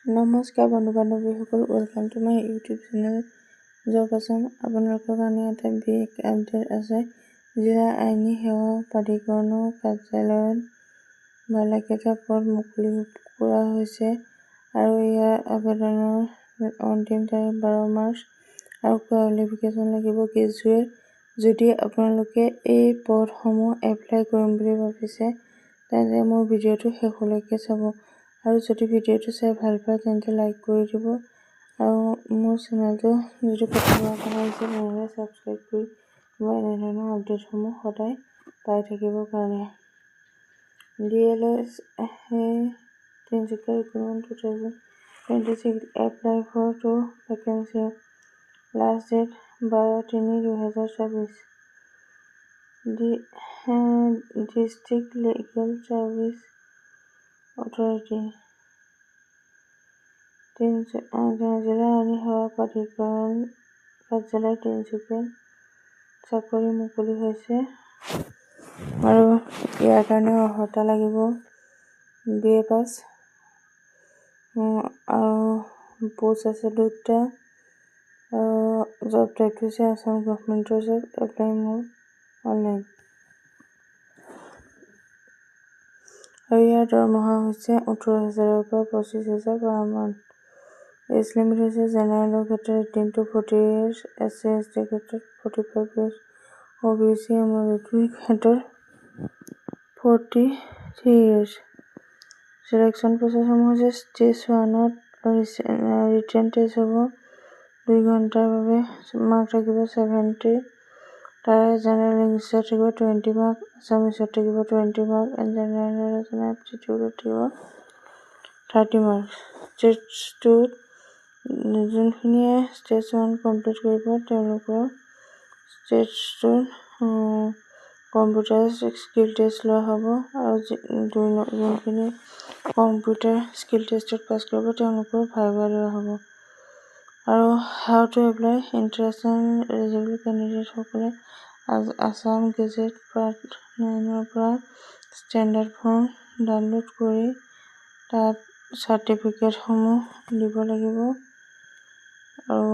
নমস্কাৰ বন্ধু বান্ধৱীসকল, welcome to my YouTube channel job Assam. আপোনালোকৰ কাৰণে এটা বিগ আপডেট আছে। জিলা আইনী সেৱা প্ৰাধিকৰণৰ কাৰ্যালয়ত 12কেইটা পদ মুকলি কৰা হৈছে আৰু ইয়াৰ আবেদনৰ অন্তিম তাৰিখ 12 মাৰ্চ আৰু কোৱালিফিকেশ্যন লাগিব গ্ৰেজুৱেট। যদি আপোনালোকে এই পদসমূহ এপ্লাই কৰিম বুলি ভাবিছে তেন্তে মোৰ ভিডিঅ'টো শেষলৈকে চাব আৰু যদি ভিডিঅ'টো চাই ভাল পায় তেন্তে লাইক কৰি দিব আৰু মোৰ চেনেলটো যদি প্ৰথমবাৰ আহিছে তেনেহ'লে ছাবস্ক্ৰাইব কৰি দিব এনেধৰণৰ আপডেটসমূহ সদায় পাই থাকিবৰ কাৰণে। DLS Tinsukia recruitment 2026 apply for 2 vacancy. Last date 12/3/2024। District legal service authority জিলা আইনী সেৱা প্ৰাধিকৰণ কাৰ্যালয় তিনিচুকীয়াত চাকৰি মুকলি হৈছে আৰু ইয়াৰ কাৰণে অৰ্হতা লাগিব BA পাছ আৰু পোষ্ট আছে 2টা আৰু জব টাইপ হৈছে আছাম গভৰ্ণমেণ্টৰ জব। এপ্লাই মোৰ অনলাইন আৰু ইয়াৰ দৰমহা হৈছে 18,000 পৰা 25,000 পাৰ মান্থ। এজ লিমিট হৈছে জেনেৰেলৰ ক্ষেত্ৰত 18 to 40 years, SC ST ক্ষেত্ৰত 45 years, OBC MOBC ক্ষেত্ৰত 43 years। চিলেকশ্যন প্ৰচেছসমূহ হৈছে ষ্টেজ 1ত ৰিটেন টেষ্ট হ'ব 2 ঘণ্টাৰ বাবে, মাৰ্ক থাকিব 70। তাৰে জেনেৰেল ইংলিছত থাকিব 20 মাৰ্ক, আছামিছত থাকিব 20 mark and general knowledge and এপ্টিটিউডত থাকিব 30 মাৰ্ক। ষ্টেজ 2ত যোনখিনিয়ে ষ্টেজ 1 কমপ্লিট কৰিব তেওঁলোকৰ ষ্টেজ 2ত কম্পিউটাৰ স্কিল টেষ্ট লোৱা হ'ব আৰু যোনখিনি কম্পিউটাৰ স্কিল টেষ্টত পাছ কৰিব তেওঁলোকৰ ভাইভা লোৱা হ'ব। আৰু how to apply. Interest and eligible কেণ্ডিডেটসকলে আছাম গেজেট পাৰ্ট 9ৰ পৰা ষ্টেণ্ডাৰ্ড ফৰ্ম ডাউনলোড কৰি তাত চাৰ্টিফিকেটসমূহ দিব লাগিব আৰু